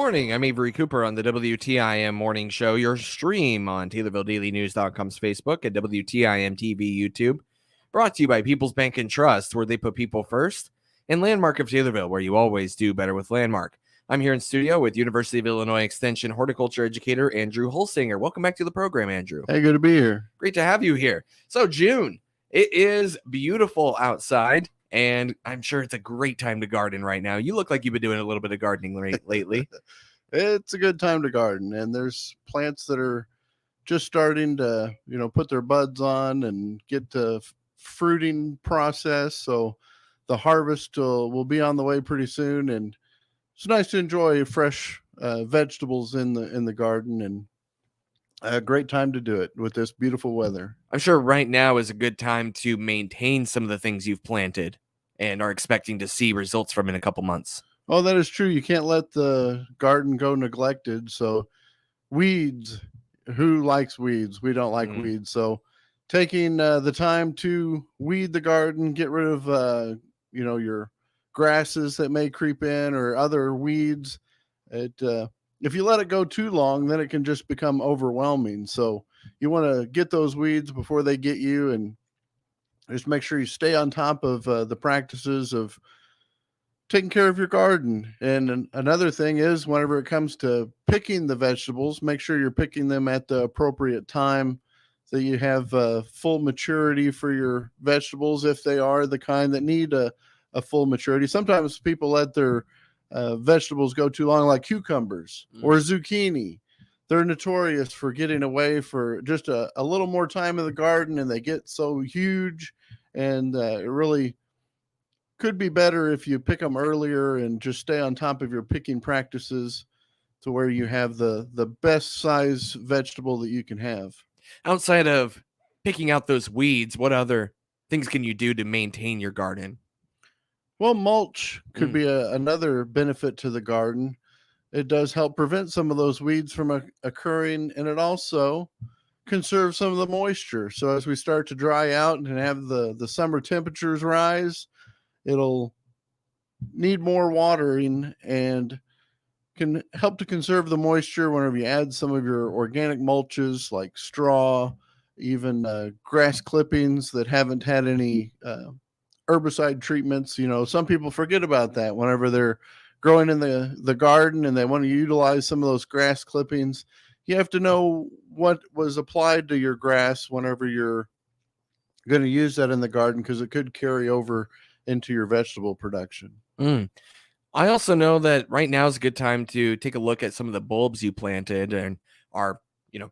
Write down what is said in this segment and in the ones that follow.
morning. I'm Avery Cooper on the WTIM Morning Show, your stream on TaylorvilleDailyNews.com's Facebook and WTIM TV YouTube. Brought to you by People's Bank and Trust, where they put people first, and Landmark of Taylorville, where you always do better with Landmark. I'm here in studio with University of Illinois Extension horticulture educator Andrew Holsinger. Welcome back to the program, Andrew. Hey, good to be here. Great to have you here. So June, it is beautiful outside, and I'm sure it's a great time to garden right now. You look like you've been doing a little bit of gardening lately. It's a good time to garden, and there's plants that are just starting to, put their buds on and get to fruiting process. So the harvest will be on the way pretty soon, and it's nice to enjoy fresh vegetables in the garden, and a great time to do it with this beautiful weather. I'm sure right now is a good time to maintain some of the things you've planted and are expecting to see results from in a couple months. Oh, that is true. You can't let the garden go neglected. So weeds, who likes weeds? We don't like weeds. So taking the time to weed the garden, get rid of, your grasses that may creep in or other weeds. If you let it go too long, then it can just become overwhelming. So you want to get those weeds before they get you, and just make sure you stay on top of the practices of taking care of your garden. And another thing is, whenever it comes to picking the vegetables, make sure you're picking them at the appropriate time so you have full maturity for your vegetables, if they are the kind that need a full maturity. Sometimes people let their vegetables go too long, like cucumbers or zucchini. They're notorious for getting away for just a little more time in the garden, and they get so huge, and it really could be better if you pick them earlier and just stay on top of your picking practices to where you have the best size vegetable that you can have. Outside of picking out those weeds, what other things can you do to maintain your garden? Well, mulch could be another benefit to the garden. It does help prevent some of those weeds from occurring, and it also conserves some of the moisture. So as we start to dry out and have the summer temperatures rise, it'll need more watering and can help to conserve the moisture whenever you add some of your organic mulches like straw, even grass clippings that haven't had any herbicide treatments. Some people forget about that whenever they're growing in the garden and they want to utilize some of those grass clippings. You have to know what was applied to your grass whenever you're going to use that in the garden, because it could carry over into your vegetable production. I also know that right now is a good time to take a look at some of the bulbs you planted and are,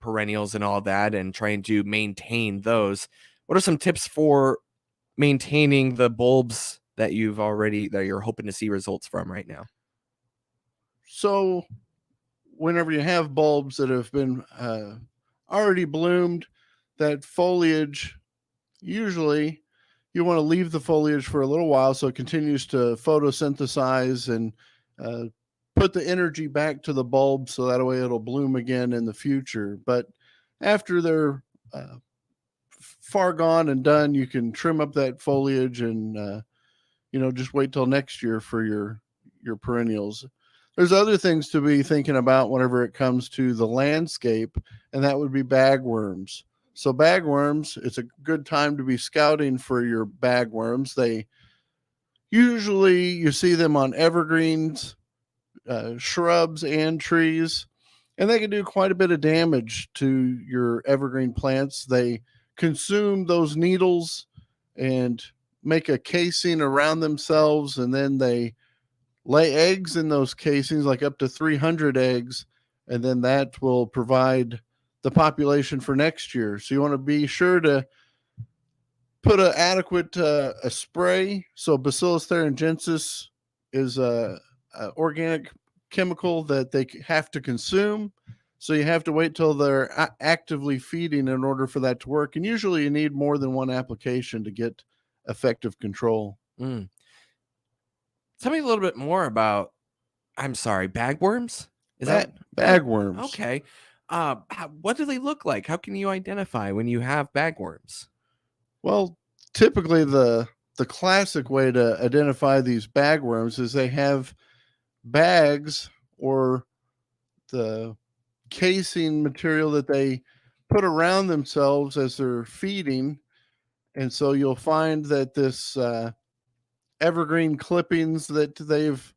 perennials and all that, and trying to maintain those. What are some tips for maintaining the bulbs that you're hoping to see results from right now? So whenever you have bulbs that have been already bloomed, that foliage, usually you want to leave the foliage for a little while so it continues to photosynthesize and put the energy back to the bulb, so that way it'll bloom again in the future. But after they're far gone and done, you can trim up that foliage and just wait till next year for your perennials. There's other things to be thinking about whenever it comes to the landscape, and that would be bagworms. So bagworms, it's a good time to be scouting for your bagworms. They usually, you see them on evergreens, shrubs, and trees, and they can do quite a bit of damage to your evergreen plants. They consume those needles and make a casing around themselves, and then they lay eggs in those casings, like up to 300 eggs, and then that will provide the population for next year. So you want to be sure to put an adequate a spray. So Bacillus thuringiensis is a organic chemical that they have to consume. So you have to wait till they're actively feeding in order for that to work. And usually you need more than one application to get effective control. Tell me a little bit more about, bagworms? Is that bagworms? Okay. What do they look like? How can you identify when you have bagworms? Well, typically the classic way to identify these bagworms is they have bags or the casing material that they put around themselves as they're feeding. And so you'll find that this evergreen clippings that they've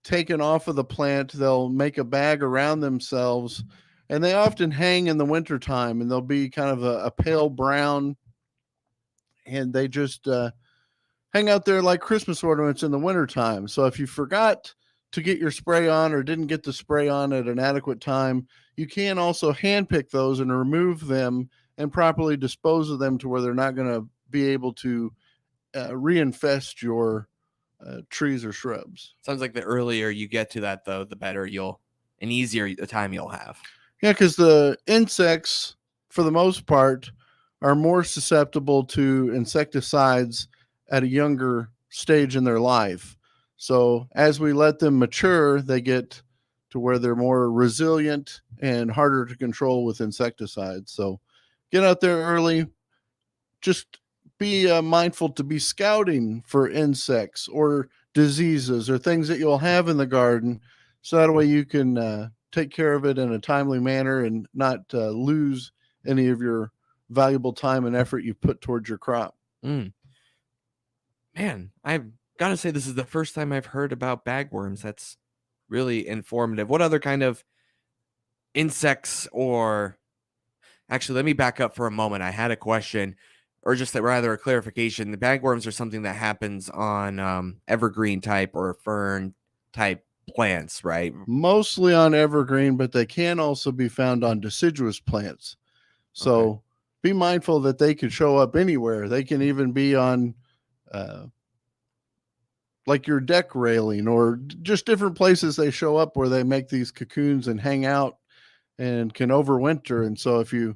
taken off of the plant, they'll make a bag around themselves, and they often hang in the wintertime, and they'll be kind of a pale brown, and they just hang out there like Christmas ornaments in the wintertime. So if you forgot to get your spray on or didn't get the spray on at an adequate time, you can also handpick those and remove them and properly dispose of them to where they're not going to be able to reinfest your trees or shrubs. Sounds like the earlier you get to that, though, the better and easier the time you'll have. Yeah, because the insects, for the most part, are more susceptible to insecticides at a younger stage in their life. So as we let them mature, they get to where they're more resilient and harder to control with insecticides. So get out there early. Just be mindful to be scouting for insects or diseases or things that you'll have in the garden. So that way you can take care of it in a timely manner and not lose any of your valuable time and effort you put towards your crop. Man, I've got to say, this is the first time I've heard about bagworms. That's really informative. What other kind of insects or actually, let me back up for a moment. I had a question, or just rather a clarification. The bagworms are something that happens on evergreen type or fern type plants, right? Mostly on evergreen, but they can also be found on deciduous plants. So be mindful that they could show up anywhere. They can even be on like your deck railing or just different places they show up where they make these cocoons and hang out and can overwinter. And so if you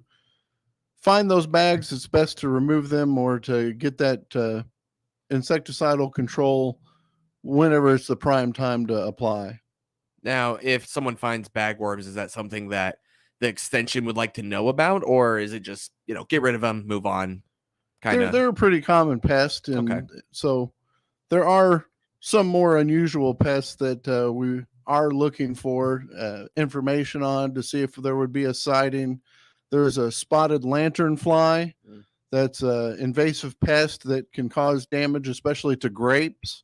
find those bags, it's best to remove them or to get that insecticidal control whenever it's the prime time to apply. Now, if someone finds bagworms, is that something that the extension would like to know about, or is it just, get rid of them, move on? They're a pretty common pest. And so there are some more unusual pests that we are looking for information on to see if there would be a sighting. There's a spotted lanternfly. That's an invasive pest that can cause damage, especially to grapes,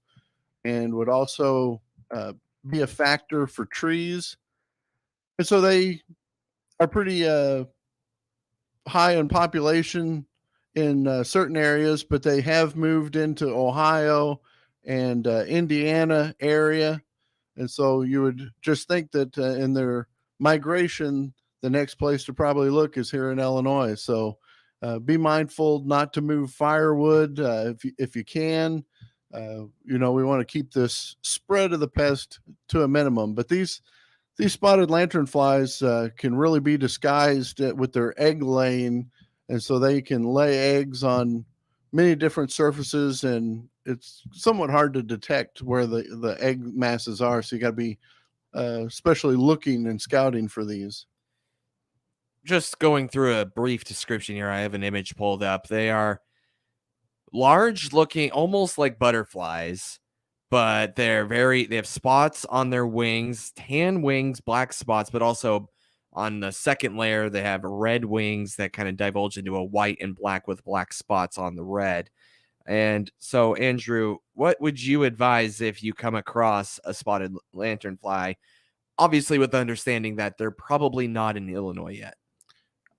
and would also be a factor for trees. And so they are pretty high in population in certain areas, but they have moved into Ohio and Indiana area. And so you would just think that in their migration, the next place to probably look is here in Illinois. So be mindful not to move firewood if you can. We want to keep this spread of the pest to a minimum. But these spotted lanternflies can really be disguised with their egg laying, and so they can lay eggs on many different surfaces, and it's somewhat hard to detect where the egg masses are. So you got to be especially looking and scouting for these. Just going through a brief description here, I have an image pulled up. They are large looking, almost like butterflies, but they have spots on their wings, tan wings, black spots, but also on the second layer, they have red wings that kind of divulge into a white and black with black spots on the red. And so, Andrew, what would you advise if you come across a spotted lanternfly? Obviously, with the understanding that they're probably not in Illinois yet.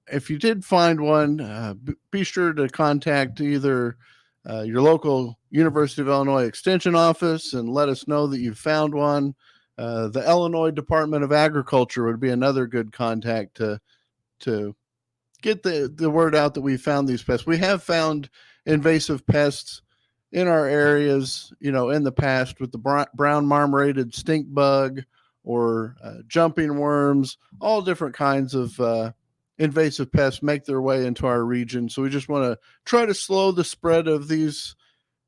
If you did find one, be sure to contact either your local University of Illinois Extension office and let us know that you found one. The Illinois Department of Agriculture would be another good contact to get the word out that we found these pests. We have found invasive pests in our areas, in the past with the brown marmorated stink bug or jumping worms. All different kinds of invasive pests make their way into our region. So we just want to try to slow the spread of these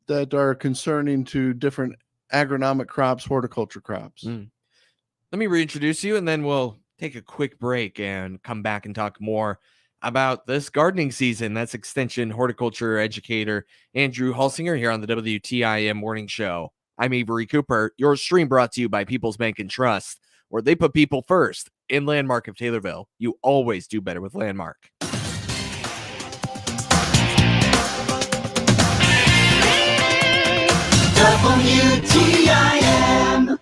that are concerning to different agronomic crops, horticulture crops. Let me reintroduce you, and then we'll take a quick break and come back and talk more about this gardening season. That's Extension horticulture educator Andrew Halsinger here on the WTIM Morning Show. I'm Avery Cooper. Your stream brought to you by People's Bank and Trust, where they put people first. and Landmark of Taylorville. You always do better with Landmark. WTIM.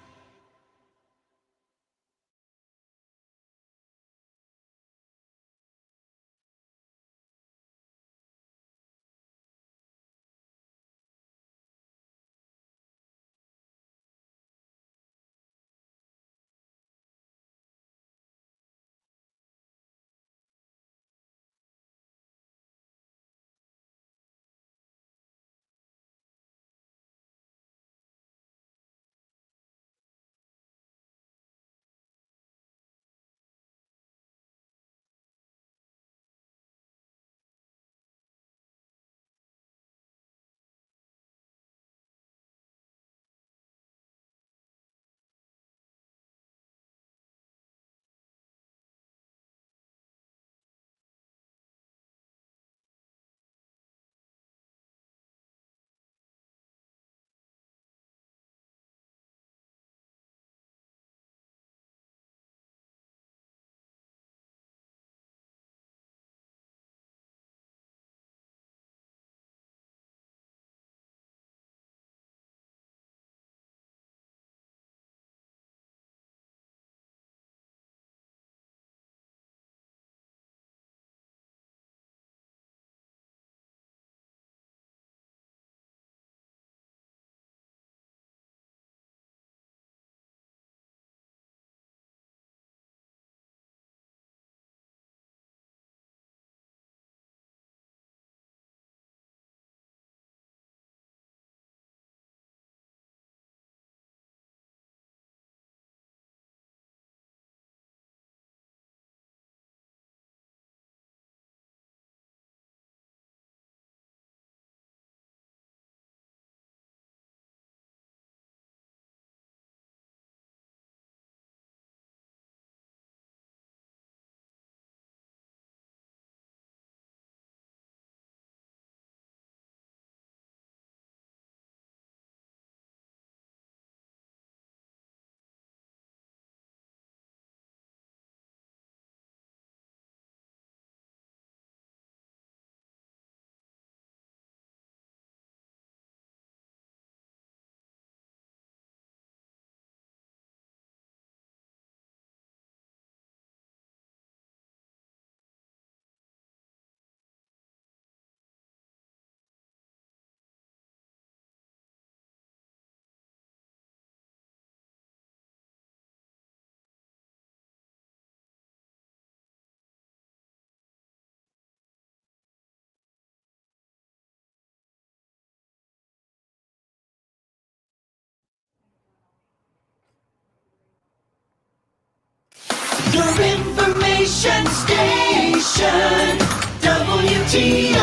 Your information station, WTIM.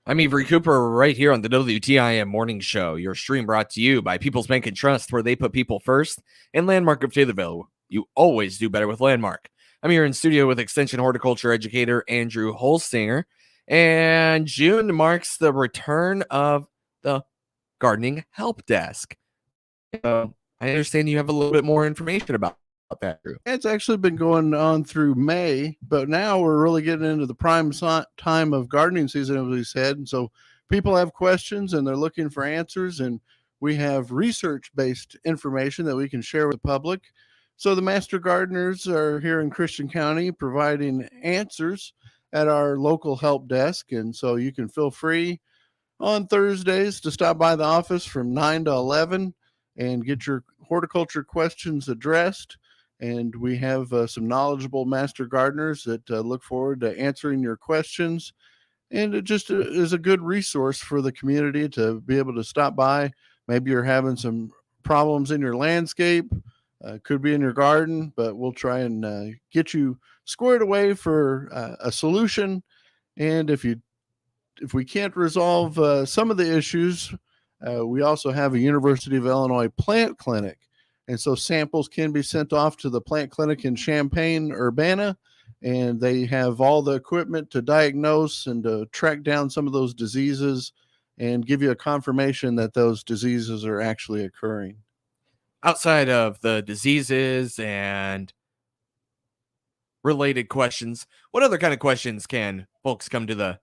I'm Avery Cooper right here on the WTIM Morning Show. Your stream brought to you by People's Bank and Trust, where they put people first, and Landmark of Taylorville. You always do better with Landmark. I'm here in studio with Extension Horticulture Educator Andrew Holstinger, and June marks the return of the Gardening Help Desk. I understand you have a little bit more information about that, Drew. It's actually been going on through May, but now we're really getting into the prime time of gardening season, as we said. And so people have questions and they're looking for answers, and we have research-based information that we can share with the public. So the master gardeners are here in Christian County providing answers at our local help desk. And so you can feel free on Thursdays to stop by the office from 9 to 11 and get your horticulture questions addressed. And we have some knowledgeable master gardeners that look forward to answering your questions. And it just is a good resource for the community to be able to stop by. Maybe you're having some problems in your landscape, could be in your garden, but we'll try and get you squared away for a solution. And if we can't resolve some of the issues, we also have a University of Illinois plant clinic. And so samples can be sent off to the plant clinic in Champaign, Urbana, and they have all the equipment to diagnose and to track down some of those diseases and give you a confirmation that those diseases are actually occurring. outside of the diseases and related questions, what other kind of questions can folks come to the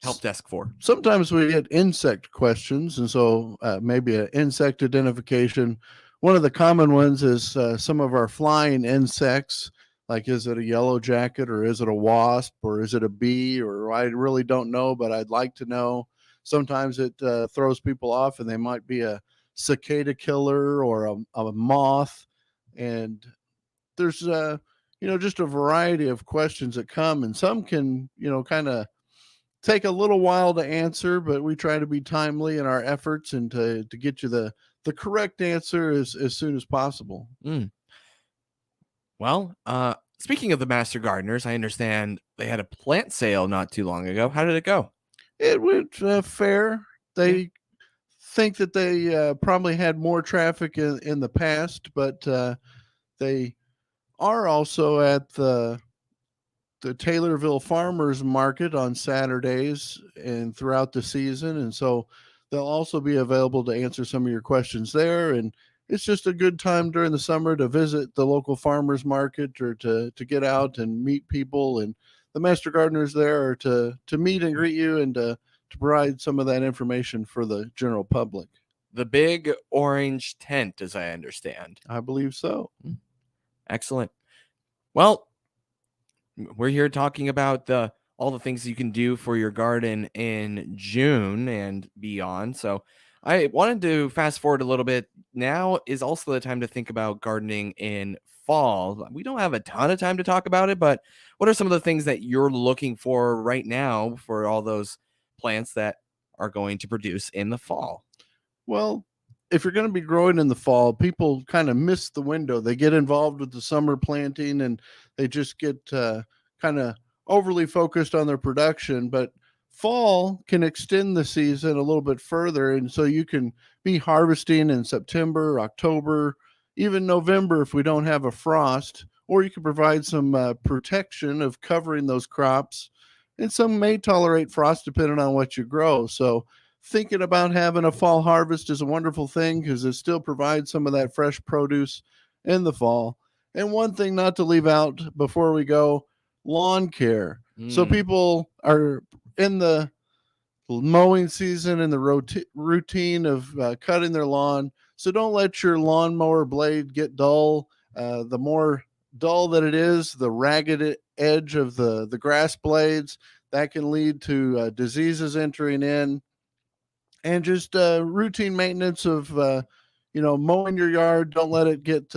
help desk for? Sometimes we get insect questions, and so maybe an insect identification. One of the common ones is some of our flying insects, like is it a yellow jacket or is it a wasp or is it a bee, or I really don't know, but I'd like to know. Sometimes it throws people off, and they might be a cicada killer or a moth. And there's just a variety of questions that come, and some can kind of take a little while to answer, but we try to be timely in our efforts and to get you the correct answer as soon as possible. Well, speaking of the Master Gardeners, I understand they had a plant sale not too long ago. How did it go? It went fair. They think that they probably had more traffic in the past, but they are also at the Taylorville Farmers Market on Saturdays and throughout the season. And so they'll also be available to answer some of your questions there. And it's just a good time during the summer to visit the local farmers market or to get out and meet people. And the Master Gardeners there are to meet and greet you and to provide some of that information for the general public. The big orange tent, as I understand. I believe so. Excellent. Well, we're here talking about all the things you can do for your garden in June and beyond. So I wanted to fast forward a little bit. Now is also the time to think about gardening in fall. We don't have a ton of time to talk about it, but what are some of the things that you're looking for right now for all those plants that are going to produce in the fall? Well, if you're going to be growing in the fall, people kind of miss the window. They get involved with the summer planting and they just get kind of overly focused on their production. But fall can extend the season a little bit further. And so you can be harvesting in September, October, even November if we don't have a frost, or you can provide some protection of covering those crops. And some may tolerate frost depending on what you grow. So thinking about having a fall harvest is a wonderful thing because it still provides some of that fresh produce in the fall. And one thing not to leave out before we go, lawn care. So people are in the mowing season and the routine of cutting their lawn. So don't let your lawnmower blade get dull. The more dull that it is, the ragged edge of the grass blades, that can lead to diseases entering in. And just routine maintenance of mowing your yard. Don't let it get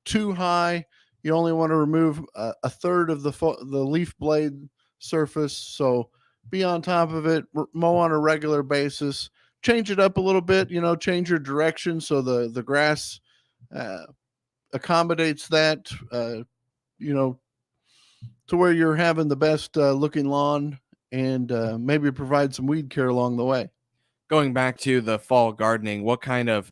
too high. You only want to remove a third of the leaf blade surface, so be on top of it. Mow on a regular basis. Change it up a little bit. Change your direction so the grass accommodates that. To where you're having the best looking lawn, and maybe provide some weed care along the way. Going back to the fall gardening, what kind of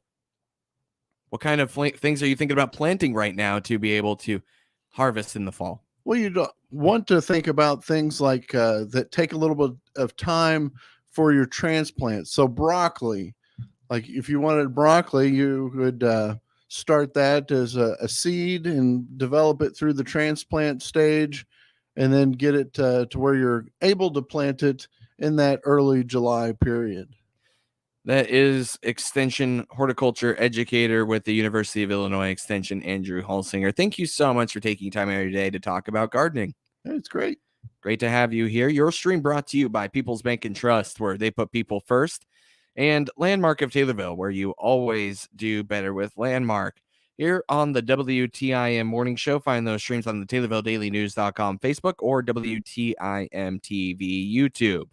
things are you thinking about planting right now to be able to harvest in the fall? Well, you don't want to think about things like that take a little bit of time for your transplant. So broccoli, like if you wanted broccoli, you would start that as a seed and develop it through the transplant stage, and then get it to where you're able to plant it in that early July period. That is Extension Horticulture Educator with the University of Illinois Extension, Andrew Hulsinger. Thank you so much for taking time out of your day to talk about gardening. It's great. Great to have you here. Your stream brought to you by People's Bank and Trust, where they put people first, and Landmark of Taylorville, where you always do better with Landmark. Here on the WTIM Morning Show, find those streams on the TaylorvilleDailyNews.com Facebook or WTIM TV YouTube.